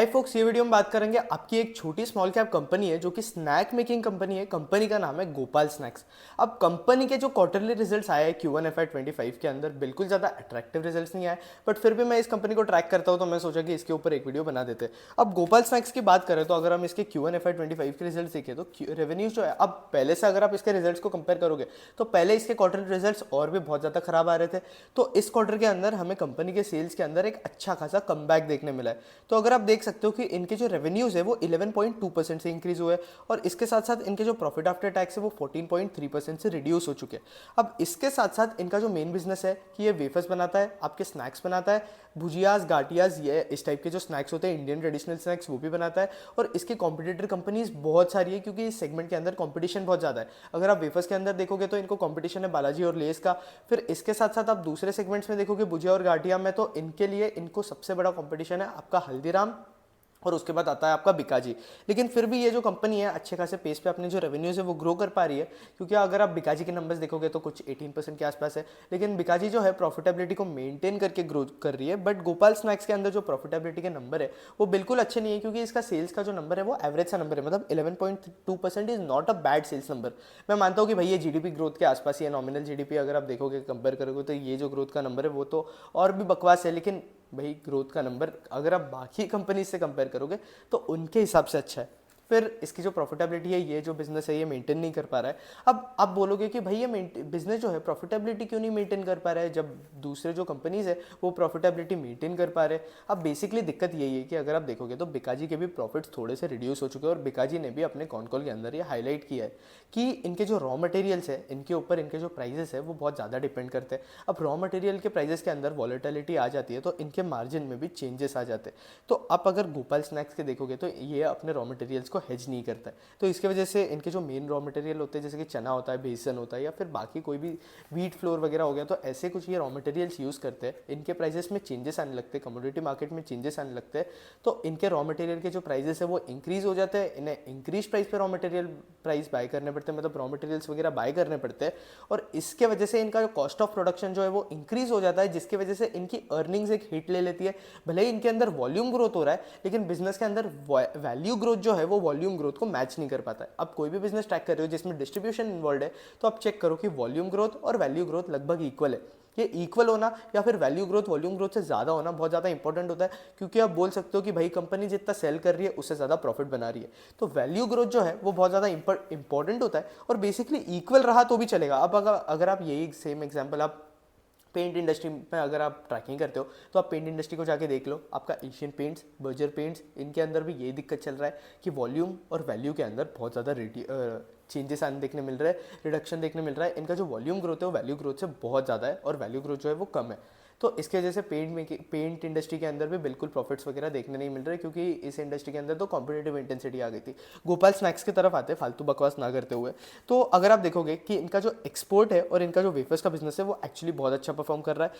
हाय focus, ये video में बात करेंगे आपकी एक छोटी स्मॉल कैप कंपनी है जो कि स्नैक मेकिंग कंपनी है। कंपनी का नाम है गोपाल स्नैक्स। अब कंपनी के जो क्वार्टरली रिजल्ट्स आए हैं Q1 FY25 के अंदर बिल्कुल ज़्यादा अट्रैक्टिव रिजल्ट्स नहीं आए, बट फिर भी मैं इस कंपनी को ट्रैक करता हूँ तो मैं सोचा कि इसके ऊपर एक वीडियो बना देते हैं। अब गोपाल स्नैक्स की बात करें तो अगर हम इसके Q1 FY25 के रिजल्ट देखें तो रेवेन्यूज जो है, अब पहले से अगर आप इसके रिजल्ट्स को कंपेयर करोगे तो पहले इसके क्वार्टरली रिजल्ट्स और भी बहुत ज़्यादा खराब आ रहे थे। तो इस क्वार्टर के अंदर हमें कंपनी के सेल्स के अंदर एक अच्छा खासा कमबैक देखने मिला है। तो अगर आप देख सकते हो कि इनके जो रेवेन्यूज है वो 11.2% से इंक्रीज हुए, और इसके साथ साथ इनके जो प्रॉफिट आफ्टर टैक्स है वो 14.3% से रिड्यूस हो चुके हैं। अब इसके साथ साथ इनका जो मेन बिजनेस है कि ये वेफर्स बनाता है, आपके स्नैक्स बनाता है, भुजियाज गाटियाज, ये इस टाइप के जो स्नैक्स होते हैं इंडियन ट्रेडिशनल स्नैक्स वो भी बनाता है। और इसकी कॉम्पिटिटर कंपनीज बहुत सारी है क्योंकि इस सेगमेंट के अंदर कॉम्पिटिशन बहुत ज़्यादा है। अगर आप वेफर्स के अंदर देखोगे तो इनको कॉम्पिटिशन है बालाजी और लेस का। फिर इसके साथ साथ आप दूसरे सेगमेंट्स में देखोगे भुजिया और गाटिया में, तो इनके लिए इनको सबसे बड़ा कॉम्पिटिशन है आपका हल्दीराम, और उसके बाद आता है आपका बिकाजी। लेकिन फिर भी ये जो कंपनी है अच्छे खासे पेस पे अपने जो रेवेन्यूज है वो ग्रो कर पा रही है, क्योंकि अगर आप बिकाजी के नंबर्स देखोगे तो कुछ 18% के आसपास है। लेकिन बिकाजी जो है प्रॉफिटेबिलिटी को मेंटेन करके ग्रो कर रही है, बट गोपाल स्नैक्स के अंदर जो प्रॉफिटेबिलिटी के नंबर है वो बिल्कुल अच्छे नहीं है, क्योंकि इसका सेल्स का जो नंबर है वो एवरेज सा नंबर है। मतलब 11.2% is not a bad sales number. मैं मानता हूँ कि भाई ये जीडीपी ग्रोथ के आसपास ही है, नॉमिनल जीडीपी अगर आप देखोगे कंपेयर करोगे तो ये जो ग्रोथ का नंबर है वो तो और भी बकवास है। लेकिन भाई ग्रोथ का नंबर अगर आप बाकी कंपनी से कंपेयर करोगे तो उनके हिसाब से अच्छा है। फिर इसकी जो प्रॉफिटेबिलिटी है, ये जो बिजनेस है ये मेंटेन नहीं कर पा रहा है। अब आप बोलोगे कि भाई ये बिजनेस जो है प्रॉफिटेबिलिटी क्यों नहीं मेंटेन कर पा रहा है जब दूसरे जो कंपनीज है वो प्रॉफिटेबिलिटी मेंटेन कर पा रहे हैं। अब बेसिकली दिक्कत यही है कि अगर आप देखोगे तो बिकाजी के भी प्रॉफिट्स थोड़े से रिड्यूस हो चुके हैं, और बिकाजी ने भी अपने कॉन कॉल के अंदर ये हाईलाइट किया है कि इनके जो रॉ मटेरियल्स है इनके ऊपर इनके जो प्राइजेस है वो बहुत ज़्यादा डिपेंड करते हैं। अब रॉ मटेरियल के प्राइजेस के अंदर वॉलेटिलिटी आ जाती है तो इनके मार्जिन में भी चेंजेस आ जाते हैं। तो आप अगर गोपाल स्नैक्स के देखोगे तो ये अपने रॉ मटेरियल्स को हेज नहीं करता है। तो इसके वजह से इनके जो मेन रॉ मटेरियल होते हैं जैसे कि चना होता है, बेसन होता है, या फिर बाकी कोई भी व्हीट फ्लोर वगैरह हो गया, तो ऐसे कुछ ये रॉ मटेरियल्स यूज़ करते हैं। इनके प्राइजेस में चेंजेस आने लगते हैं, कमोडिटी मार्केट में चेंजेस आने लगते हैं, तो इनके रॉ मटेरियल के जो प्राइजेस है वो इंक्रीज हो जाते हैं। इन्हें इंक्रीज प्राइस पे रॉ मटेरियल प्राइस बाय करने पड़ते हैं, मतलब रॉ मटेरियल्स वगैरह बाय करने पड़ते हैं, और इसके वजह से इनका जो कॉस्ट ऑफ प्रोडक्शन जो है वो इंक्रीज हो जाता है, जिसकी वजह से इनकी अर्निंग्स एक हिट ले लेती है। भले ही इनके अंदर वॉल्यूम ग्रोथ हो रहा है लेकिन बिजनेस के अंदर वैल्यू ग्रोथ जो है वो वॉल्यूम ग्रोथ को मैच नहीं कर पाता है। अब कोई भी बिजनेस ट्रैक कर रहे हो जिसमें डिस्ट्रीब्यूशन इन्वॉल्व है तो आप चेक करो कि वॉल्यूम ग्रोथ और वैल्यू ग्रोथ लगभग इक्वल है। ये इक्वल होना या फिर वैल्यू ग्रोथ वॉल्यूम ग्रोथ से ज़्यादा होना बहुत ज़्यादा इंपॉर्टेंट होता है, क्योंकि आप बोल सकते हो कि भाई कंपनी जितना सेल कर रही है उससे ज़्यादा प्रॉफिट बना रही है। तो वैल्यू ग्रोथ जो है वो बहुत ज़्यादा इंपॉर्टेंट होता है, और बेसिकली इक्वल रहा तो भी चलेगा। अब अगर आप यही सेम एग्जाम्पल आप पेंट इंडस्ट्री में अगर आप ट्रैकिंग करते हो तो आप पेंट इंडस्ट्री को जाके देख लो, आपका एशियन पेंट्स, बर्जर पेंट्स, इनके अंदर भी यही दिक्कत चल रहा है कि वॉल्यूम और वैल्यू के अंदर बहुत ज़्यादा चेंजेस आने देखने मिल रहा है, रिडक्शन देखने मिल रहा है। इनका जो वॉल्यूम ग्रोथ है वो वैल्यू ग्रोथ से बहुत ज़्यादा है, और वैल्यू ग्रोथ जो है वो कम है। तो इसके वजह से पेंट इंडस्ट्री के अंदर भी बिल्कुल प्रॉफिट्स वगैरह देखने नहीं मिल रहे, क्योंकि इस इंडस्ट्री के अंदर तो कॉम्पिटेटिव इंटेंसिटी आ गई थी। गोपाल स्नैक्स की तरफ आते हैं फालतू बकवास ना करते हुए। तो अगर आप देखोगे कि इनका जो एक्सपोर्ट है और इनका जो वेफर्स का बिजनेस है वो एक्चुअली बहुत अच्छा परफॉर्म कर रहा है।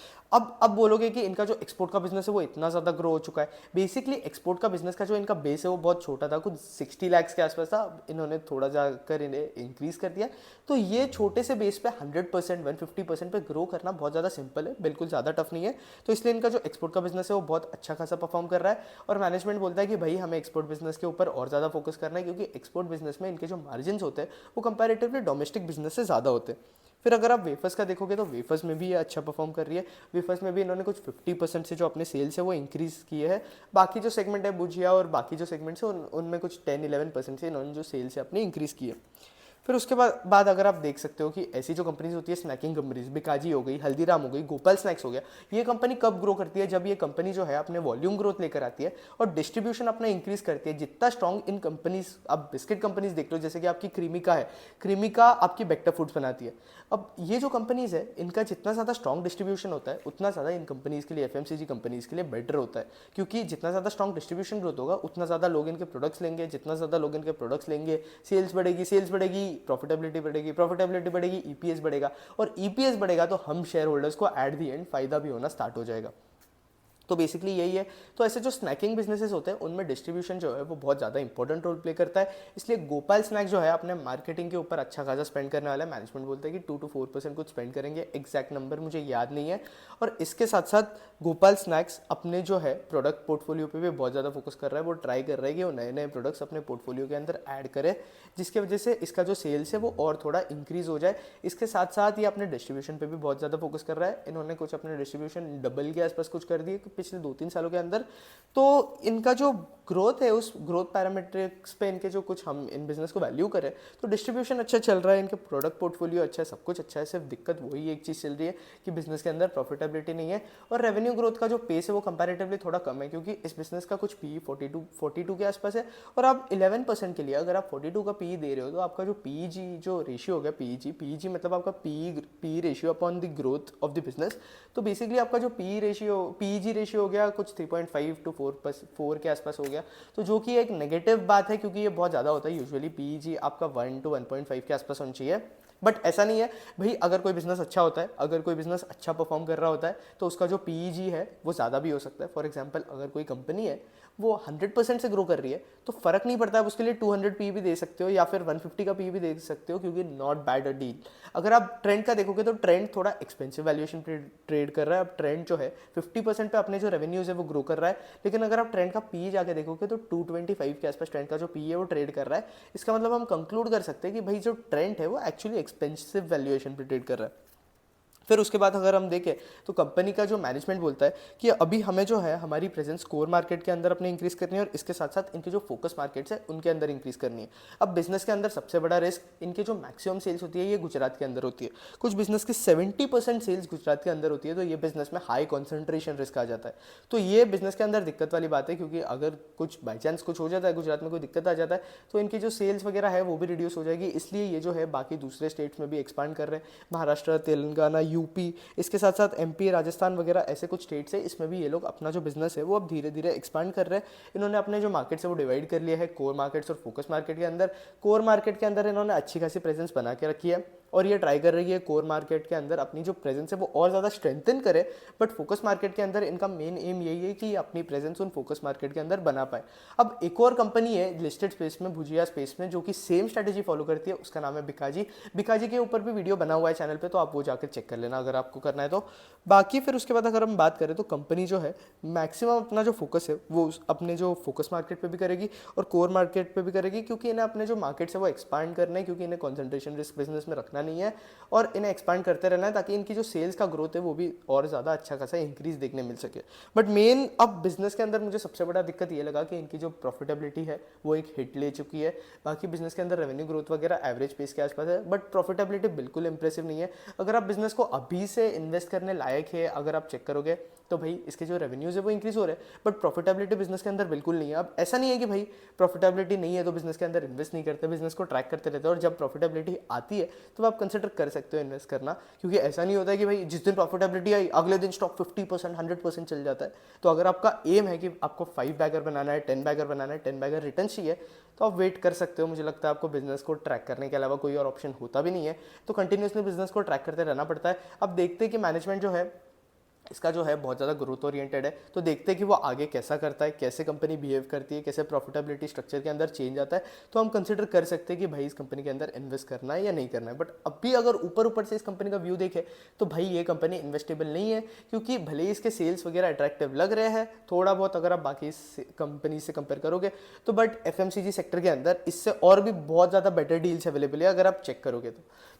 अब बोलोगे कि इनका जो एक्सपोर्ट का बिजनेस है वो इतना ज़्यादा ग्रो हो चुका है। बेसिकली एक्सपोर्ट का बिजनेस का जो इनका बेस है वो बहुत छोटा था, कुछ 60 लाख के आसपास था। इन्होंने थोड़ा जाकर इन्हें इंक्रीज कर दिया। तो ये छोटे से बेस पे 100% 150% पे ग्रो करना बहुत ज़्यादा सिंपल है, बिल्कुल ज़्यादा टफ नहीं है। तो इसलिए इनका जो एक्सपोर्ट का बिजनेस है वो बहुत अच्छा खासा परफॉर्म कर रहा है, और मैनेजमेंट बोलता है कि भाई हमें एक्सपोर्ट बिजनेस के ऊपर और ज़्यादा फोकस करना है, क्योंकि एक्सपोर्ट बिजनेस में इनके जो मार्जिन होते हैं वो कंपैरेटिवली डोमेस्टिक बिजनेस से ज़्यादा होते हैं। फिर अगर आप वेफर्स का देखोगे तो वेफर्स में भी ये अच्छा परफॉर्म कर रही है। वेफर्स में भी इन्होंने कुछ 50% से जो अपने सेल्स है वो इंक्रीज़ किए हैं। बाकी जो सेगमेंट है भुजिया और बाकी जो सेगमेंट्स है उनमें कुछ 10-11% से इन्होंने जो सेल्स है अपनी इंक्रीज़ की है। फिर उसके बाद अगर आप देख सकते हो कि ऐसी जो कंपनीज होती है स्नैकिंग कंपनीज, बिकाजी हो गई, हल्दीराम हो गई, गोपाल स्नैक्स हो गया, ये कंपनी कब ग्रो करती है? जब ये कंपनी जो है अपने वॉल्यूम ग्रोथ लेकर आती है और डिस्ट्रीब्यूशन अपना इंक्रीज करती है। जितना स्ट्रॉन्ग इन कंपनीज, अब बिस्किट कंपनीज देख लो जैसे कि आपकी क्रीमिका है, क्रीमिका आपकी बेक्टर फूड्स बनाती है। अब ये जो कंपनीज है इनका जितना ज़्यादा स्ट्रॉन्ग डिस्ट्रीब्यूशन होता है उतना ज़्यादा इन कंपनीज के लिए, एफएमसीजी कंपनीज के लिए बेटर होता है, क्योंकि जितना ज़्यादा स्ट्रॉन्ग डिस्ट्रीब्यूशन ग्रोथ होगा उतना ज़्यादा लोग इनके प्रोडक्ट्स लेंगे, जितना ज़्यादा लोग इनके प्रोडक्ट्स लेंगे सेल्स बढ़ेगी, प्रॉफिटेबिलिटी बढ़ेगी, ईपीएस बढ़ेगा, और ईपीएस बढ़ेगा तो हम शेयर होल्डर्स को एट द एंड फायदा भी होना स्टार्ट हो जाएगा। तो बेसिकली यही है। तो ऐसे जो स्नैकिंग बिजनेसेस होते हैं उनमें डिस्ट्रीब्यूशन जो है वो बहुत ज़्यादा इंपॉर्टेंट रोल प्ले करता है। इसलिए गोपाल स्नैक जो है अपने मार्केटिंग के ऊपर अच्छा खासा स्पेंड करने वाला है। मैनेजमेंट बोलता है कि 2 to 4% कुछ स्पेंड करेंगे, एग्जैक्ट नंबर मुझे याद नहीं है। और इसके साथ साथ गोपाल स्नैक्स अपने जो है प्रोडक्ट पोर्टफोलियो पे भी बहुत ज़्यादा फोकस कर रहा है। वो ट्राई कर रहा है कि वो नए नए प्रोडक्ट्स अपने पोर्टफोलियो के अंदर ऐड करे, जिसकी वजह से इसका जो सेल्स है वो और थोड़ा इंक्रीज हो जाए। इसके साथ साथ ये अपने डिस्ट्रीब्यूशन पे भी बहुत ज़्यादा फोकस कर रहा है। इन्होंने कुछ अपने डिस्ट्रीब्यूशन डबल के आसपास कुछ कर दिए पिछले 2-3 सालों के अंदर। तो इनका जो ग्रोथ है उस ग्रोथ पैरामीट्रिक्स पे इनके जो कुछ हम इन बिजनेस को वैल्यू करें तो डिस्ट्रीब्यूशन अच्छा चल रहा है, इनके प्रोडक्ट पोर्टफोलियो अच्छा है, सब कुछ अच्छा है। सिर्फ दिक्कत वही एक चीज़ चल रही है कि बिजनेस के अंदर प्रॉफिटेबिलिटी नहीं है और रेवेन्यू ग्रोथ का जो पेस है वो कंपैरेटिवली थोड़ा कम है, क्योंकि इस बिजनेस का कुछ पी 42 के आसपास है। और आप 11% के लिए अगर आप 42 का पी दे रहे हो तो आपका जो पीजी जो रेशियो हो गया, पीजी मतलब आपका P ratio upon the growth of the business. तो बेसिकली आपका जो पीजी रेशियो हो गया कुछ 3.5 to 4 के आसपास हो गया, तो जो कि एक नेगेटिव बात है क्योंकि ये बहुत ज़्यादा होता है। यूजुअली पीजी आपका 1 to 1.5 के आसपास होना चाहिए, बट ऐसा नहीं है भाई। अगर कोई बिजनेस अच्छा होता है, अगर कोई बिजनेस अच्छा परफॉर्म कर रहा होता है तो उसका जो पीजी है वो ज़्यादा भी हो सकता है। फॉर एग्जांपल अगर कोई कंपनी है वो 100% से ग्रो कर रही है तो फर्क नहीं पड़ता, आप उसके लिए 200 पी भी दे सकते हो या फिर 150 का पी भी दे सकते हो, क्योंकि नॉट बैड अ डील। अगर आप ट्रेंड का देखोगे तो ट्रेंड थोड़ा एक्सपेंसिव वैल्यूएशन पे ट्रेड कर रहा है। अब ट्रेंड जो है 50% पे अपने जो रेवेन्यूज है वो ग्रो कर रहा है, लेकिन अगर आप ट्रेंड का पी जाके देखोगे तो 225 के आसपास ट्रेंड का जो पी है वो ट्रेड कर रहा है। इसका मतलब हम कंक्लूड कर सकते हैं कि भाई जो ट्रेंड है वो एक्चुअली एक्सपेंसिव वैल्यूएशन पे ट्रेड कर रहा है। फिर उसके बाद अगर हम देखें तो कंपनी का जो मैनेजमेंट बोलता है कि अभी हमें जो है हमारी प्रेजेंस कोर मार्केट के अंदर अपने इंक्रीज करनी है और इसके साथ साथ इनके जो फोकस मार्केट्स है उनके अंदर इंक्रीज करनी है। अब बिजनेस के अंदर सबसे बड़ा रिस्क इनके जो मैक्सिमम सेल्स होती है ये गुजरात के अंदर होती है। कुछ बिजनेस की 70% सेल्स गुजरात के अंदर होती है, तो ये बिजनेस में हाई कॉन्सेंट्रेशन रिस्क आ जाता है। तो ये बिजनेस के अंदर दिक्कत वाली बात है, क्योंकि अगर कुछ बाई चांस कुछ हो जाता है, गुजरात में कोई दिक्कत आ जाता है तो इनकी जो सेल्स वगैरह है वो भी रिड्यूस हो जाएगी। इसलिए ये जो है बाकी दूसरे स्टेट्स में भी एक्सपांड कर रहे हैं, महाराष्ट्र, तेलंगाना, यूपी, इसके साथ साथ एमपी, राजस्थान वगैरह ऐसे कुछ स्टेट्स है, इसमें भी ये लोग अपना जो बिजनेस है वो अब धीरे धीरे एक्सपांड कर रहे हैं। इन्होंने अपने जो मार्केट्स है वो डिवाइड कर लिया है कोर मार्केट्स और फोकस मार्केट के अंदर। कोर मार्केट के अंदर इन्होंने अच्छी खासी प्रेजेंस बना के रखी है और ये ट्राई कर रही है कोर मार्केट के अंदर अपनी जो प्रेजेंस है वो और ज़्यादा स्ट्रेंथन करे। बट फोकस मार्केट के अंदर इनका मेन एम यही है कि अपनी प्रेजेंस उन फोकस मार्केट के अंदर बना पाए। अब एक और कंपनी है लिस्टेड स्पेस में, भुजिया स्पेस में, जो कि सेम स्ट्रेटेजी फॉलो करती है, उसका नाम है बिकाजी। बिकाजी के ऊपर भी वीडियो बना हुआ है चैनल पे, तो आप वो जाकर चेक कर लेना अगर आपको करना है तो। बाकी फिर उसके बाद अगर हम बात करें तो कंपनी जो है मैक्सिमम अपना जो फोकस है वो अपने जो फोकस मार्केट पे भी करेगी और कोर मार्केट पे भी करेगी, क्योंकि इन्हें अपने जो मार्केट्स है वो एक्सपांड करना है, क्योंकि इन्हें कॉन्सेंट्रेशन रिस्क बिजनेस में रखना नहीं है और इन्हें एक्सपांड करते रहना है ताकि इनकी जो सेल्स का ग्रोथ है वो भी और ज़्यादा अच्छा खासा इंक्रीज देखने मिल सके। बट मेन अब बिजनेस के अंदर मुझे सबसे बड़ा दिक्कत ये लगा कि इनकी जो प्रॉफिटेबिलिटी है वो एक हिट ले चुकी है। बाकी बिजनेस के अंदर रेवेन्यू ग्रोथ वगैरह एवरेज पेस के आसपास है, बट प्रॉफिटेबिलिटी बिल्कुल इंप्रेसिव नहीं है। अगर आप बिजनेस को अभी से इन्वेस्ट करने लायक है, अगर आप चेक करोगे तो भाई इसके जो रेवेन्यूज है वो इंक्रीज हो रहे हैं, बट प्रॉफिटेबिलिटी बिजनेस के अंदर बिल्कुल नहीं है। अब ऐसा नहीं है कि भाई प्रॉफिटेबिलिटी नहीं है तो बिजनेस के अंदर इन्वेस्ट नहीं करते, बिजनेस को ट्रैक करते रहते हैं और जब प्रॉफिटेबिलिटी आती है तो आप कंसिडर कर सकते हो इन्वेस्ट करना, क्योंकि ऐसा नहीं होता है कि भाई जिस दिन प्रॉफिटेबिलिटी आई अगले दिन स्टॉक 50% 100% चल जाता है। तो अगर आपका एम है कि आपको 5 बैगर बनाना है, 10 बैगर बनाना है, 10 बैगर रिटर्न चाहिए, तो आप वेट कर सकते हो। मुझे लगता है आपको बिजनेस को ट्रैक करने के अलावा कोई और ऑप्शन होता भी नहीं है, तो कंटिन्यूसली बिजनेस को ट्रैक करते रहना पड़ता है। अब देखते हैं कि मैनेजमेंट जो है इसका जो है बहुत ज़्यादा ग्रोथ ओरिएंटेड है, तो देखते हैं कि वो आगे कैसा करता है, कैसे कंपनी बिहेव करती है, कैसे प्रॉफिटेबिलिटी स्ट्रक्चर के अंदर चेंज आता है। तो हम कंसिडर कर सकते हैं कि भाई इस कंपनी के अंदर इन्वेस्ट करना है या नहीं करना है। बट अभी अगर ऊपर ऊपर से इस कंपनी का व्यू देखें तो भाई ये कंपनी इन्वेस्टेबल नहीं है, क्योंकि भले ही इसके सेल्स वगैरह अट्रैक्टिव लग रहे हैं थोड़ा बहुत अगर आप बाकी कंपनी से कंपेयर करोगे, तो बट एफएमसीजी सेक्टर के अंदर इससे और भी बहुत ज़्यादा बेटर डील्स अवेलेबल है अगर आप चेक करोगे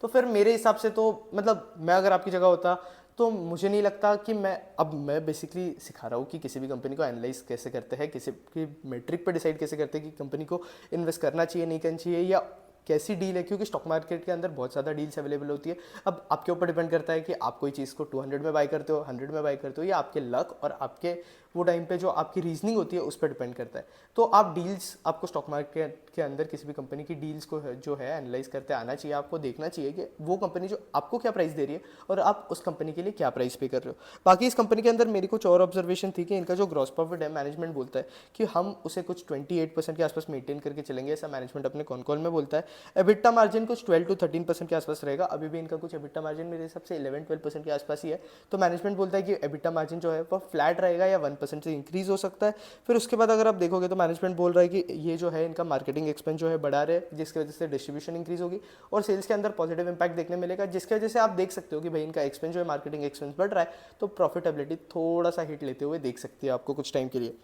तो फिर मेरे हिसाब से तो मतलब मैं अगर आपकी जगह होता तो मुझे नहीं लगता कि मैं बेसिकली सिखा रहा हूँ कि किसी भी कंपनी को एनालाइज कैसे करते हैं, किसी की मेट्रिक पर डिसाइड कैसे करते हैं कि कंपनी को इन्वेस्ट करना चाहिए नहीं करना चाहिए या कैसी डील है, क्योंकि स्टॉक मार्केट के अंदर बहुत ज़्यादा डील्स अवेलेबल होती है। अब आपके ऊपर डिपेंड करता है कि आप कोई चीज़ को 200 में बाय करते हो, 100 में बाय करते हो, या आपके लक और आपके वो टाइम पे जो आपकी रीजनिंग होती है उस पर डिपेंड करता है। तो आप डील्स आपको स्टॉक मार्केट के अंदर किसी भी कंपनी की डील्स को जो है एनालाइज करते आना चाहिए। आपको देखना चाहिए कि वो कंपनी जो आपको क्या प्राइस दे रही है और आप उस कंपनी के लिए क्या प्राइस पे कर रहे हो। बाकी इस कंपनी के अंदर मेरी कुछ और ऑब्जर्वेशन थी कि इनका जो ग्रॉस प्रॉफिट है मैनेजमेंट बोलता है कि हम उसे कुछ 28% के आसपास मेंटेन करके चलेंगे, ऐसा मैनेजमेंट अपने कॉन कॉल में बोलता है। एबिटा मार्जिन कुछ 12 to 13% के आसपास रहेगा। अभी भी इनका कुछ एबिटा मार्जिन मेरे हिसाब से 11-12% के आसपास ही है। तो मैनेजमेंट बोलता है कि एबिटा मार्जिन जो है वो फ्लैट रहेगा या 1% 5% से इंक्रीज़ हो सकता है। फिर उसके बाद अगर आप देखोगे तो मैनेजमेंट बोल रहा है कि ये जो है इनका मार्केटिंग एक्सपेंस जो है बढ़ा रहे हैं, जिसकी वजह से डिस्ट्रीब्यूशन इंक्रीज होगी और सेल्स के अंदर पॉजिटिव इंपैक्ट देखने मिलेगा, जिसकी वजह से आप देख सकते हो कि भाई इनका एक्सपेंस जो है मार्केटिंग एक्सपेंस बढ़ रहा है, तो प्रॉफिटेबिलिटी थोड़ा सा हिट लेते हुए देख सकती है आपको कुछ टाइम के लिए।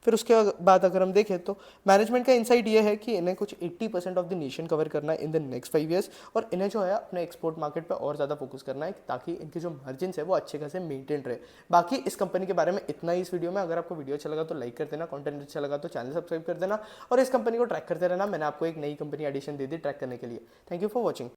फिर उसके बाद अगर हम देखें तो मैनेजमेंट का इनसाइट ये है कि इन्हें कुछ 80% ऑफ द नेशन कवर करना है इन द नेक्स्ट 5 ईयर्स, और इन्हें जो है अपने एक्सपोर्ट मार्केट पे और ज़्यादा फोकस करना है ताकि इनके जो मार्जिन्स है वो अच्छे खासे मेंटेन रहे। बाकी इस कंपनी के बारे में इतना ही इस वीडियो में। अगर आपको वीडियो अच्छा लगा तो लाइक कर देना, कंटेंट अच्छा लगा तो चैनल सब्सक्राइब कर देना और इस कंपनी को ट्रैक करते रहना। मैंने आपको एक नई कंपनी एडिशन दे दी ट्रैक करने के लिए। Thank you for watching.